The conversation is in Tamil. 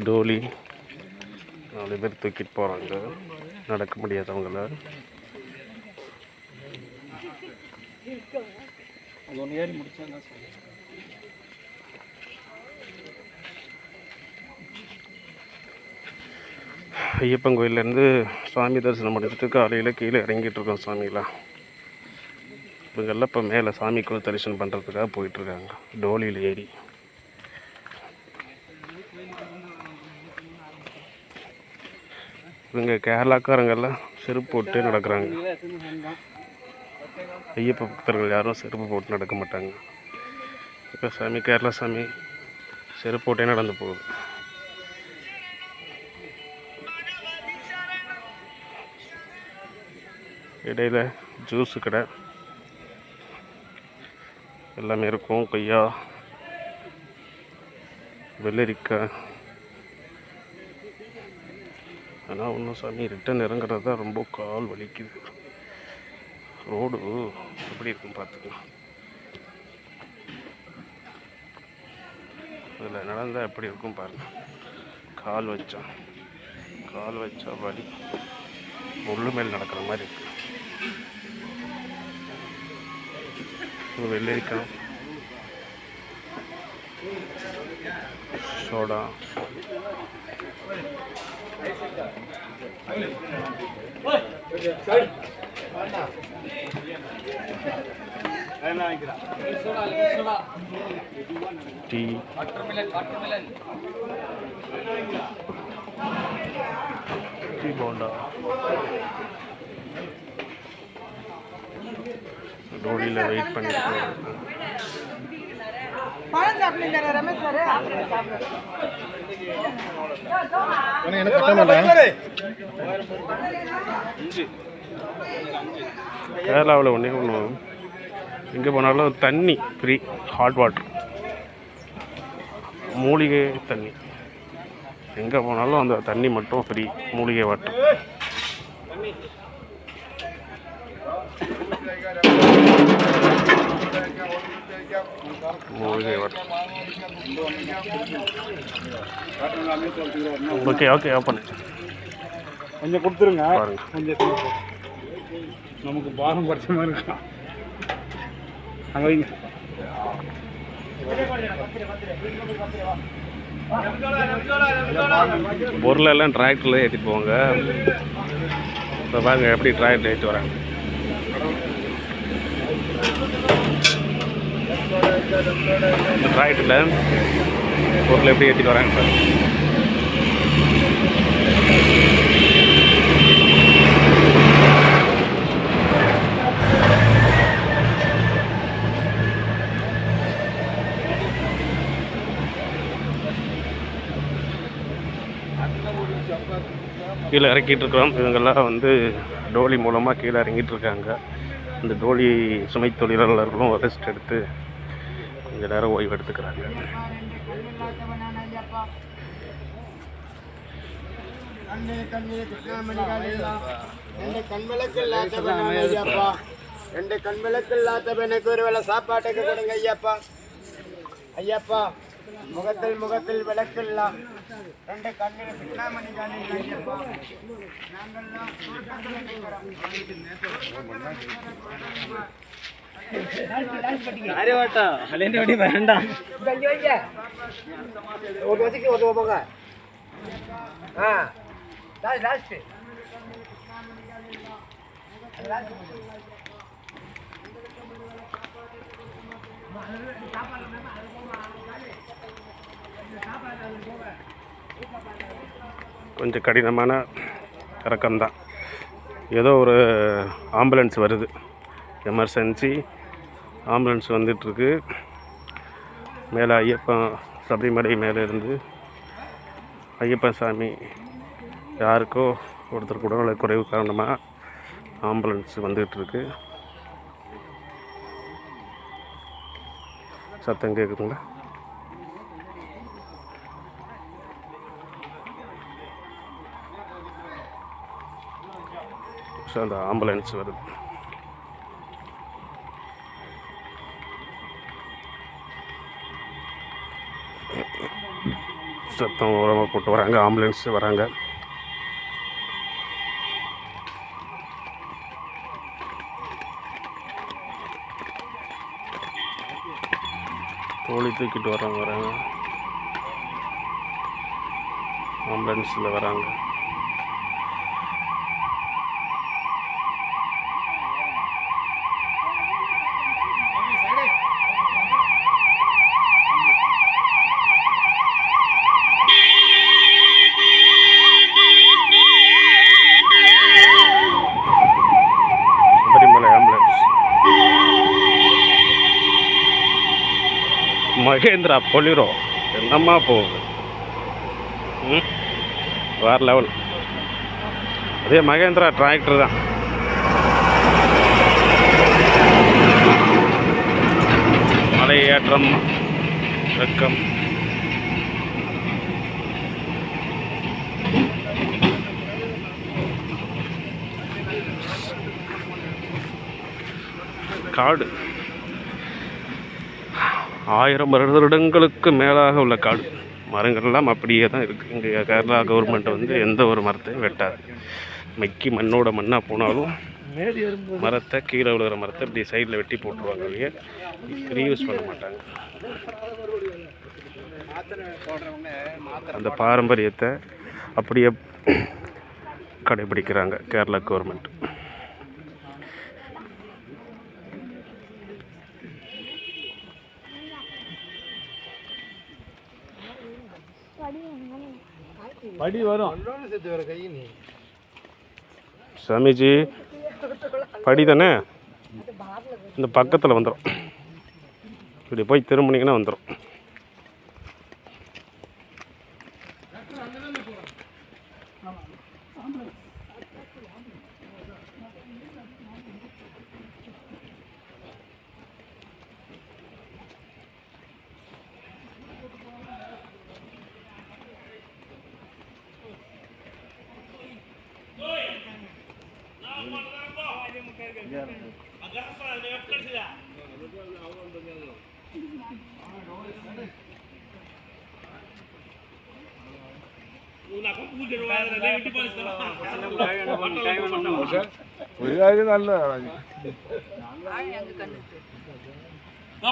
டோலி 4 பேர் தூக்கிட்டு போகிறாங்க, நடக்க முடியாதவங்கள. ஐயப்பன் கோயிலேருந்து சுவாமி தரிசனம் முடிச்சுட்டு காலையில் கீழே இறங்கிட்டு இருக்கோம் சாமிலாம். இவங்கெல்லாம் இப்போ மேலே சாமிக்குள்ள தரிசனம் பண்ணுறதுக்காக போயிட்டுருக்காங்க டோலியில் ஏறி. இவங்க கேரளாக்காரங்கெல்லாம் செருப்பு போட்டு நடக்கிறாங்க. ஐயப்ப பக்தர்கள் யாரும் செருப்பு போட்டு நடக்க மாட்டாங்க. இப்போ சாமி கேரளா சாமி செருப்பு போட்டே நடந்து போகுது. இடையில் ஜூஸு கடை எல்லாமே இருக்கும். கொய்யா, வெள்ளரிக்காய். ஆனால் ஒன்றும் சாமி ரிட்டன் இறங்குறது தான் ரொம்ப கால் வலிக்குது. ரோடு எப்படி இருக்குன்னு பார்த்துக்கலாம். அதில் நடந்தால் எப்படி இருக்கும் பாருங்கள். கால் வச்சா வலி. முள்ளு மேல் நடக்கிற மாதிரி இருக்கு. வெள்ளரிக்காய், சோடா, டீ, டீ போண்டா. டோலியில் வெயிட் பண்ணிட்டு கேரளாவில் ஒன்றே ஒன்று, எங்கே போனாலும் தண்ணி ஃப்ரீ. ஹாட் வாட்டர், மூலிகை தண்ணி. எங்கே போனாலும் அந்த தண்ணி மட்டும் ஃப்ரீ. மூலிகை வாட்டர். மூலிகை வாட்டர். ஓகே ஓகே ஓப்பன் கொஞ்சம் கொடுத்துருங்க. கொஞ்சம் நமக்கு பாரம் படிச்ச மாதிரி இருக்கும். அங்கே வைங்க. பொருளெல்லாம் டிராக்டரில் ஏற்றிட்டு போவாங்க. இப்போ பாருங்க எப்படி டிராக்டர் ஏற்றி வராங்க. டிராக்டரில் பொருள் எப்படி ஏற்றிட்டு வராங்க பாருங்க. கீழே இறக்கிட்டு இருக்கிறோம். இவங்கெல்லாம் வந்து டோலி மூலமாக கீழே இறங்கிட்டு இருக்காங்க. இந்த டோலி சுமை தொழிலாளர்களும் ரெஸ்ட் எடுத்து கொஞ்சம் நேரம் ஓய்வு எடுத்துக்கிறாங்க. ரெண்டு கண்விளக்கு இல்லாதவனுக்கு ஒரு வேளை சாப்பாட்டுக்கு கொடுங்க ஐயப்பா. ஐயப்பா முகத்தில் விளக்கில்லாம் ரெண்டு கண்ணில் சின்னாமணி ஐயப்பா. வேண்டாம். கொஞ்சம் கடினமான இறக்கம்தான். ஏதோ ஒரு ஆம்புலன்ஸ் வருது, எமர்ஜென்சி ஆம்புலன்ஸ் வந்துட்டுருக்கு. மேலே ஐயப்பன் சபரிமலை மேலே இருந்து ஐயப்பன் சாமி யாருக்கோ ஒருத்தர் உடல்நல குறைவு காரணமாக ஆம்புலன்ஸ் வந்துகிட்ருக்கு. சத்தம் கேட்குதுங்களா? ஸோ அந்த ஆம்புலன்ஸ் வருது. ரத்தம் உரமாக போட்டு வராங்க, ஆம்புலன்ஸ் வராங்க. தோழி தூக்கிட்டு வராங்க, ஆம்புலன்ஸில் வராங்க. சபரிமலை ஆம்புலன்ஸ், மகேந்திரா பொலிரோ என்னம்மா போகுது, வேறு லெவல். அதே மகேந்திரா டிராக்டர் தான். மலை ஏற்றம் இறக்கம். காடு 1000 வருடங்களுக்கு மேலாக உள்ள காடு. மரங்கள்லாம் அப்படியே தான் இருக்குது. இங்கே கேரளா கவர்மெண்ட் வந்து எந்த ஒரு மரத்தையும் வெட்டாது. மக்கி மண்ணோட மண்ணாக போனாலும் மரத்தை, கீழே விழுகிற மரத்தை இப்படி சைடில் வெட்டி போட்டுருவாங்க, இல்லையா ரீயூஸ் பண்ண மாட்டாங்க. அந்த பாரம்பரியத்தை அப்படியே கடைபிடிக்கிறாங்க கேரளா கவர்மெண்ட். படி வரும் சாமிஜி, படி தானே இந்த பக்கத்தில் வந்துடும். இப்படி போய் திரும்பினீங்கன்னா வந்துடும். ഒരു കാര്യം നല്ലതാണ്.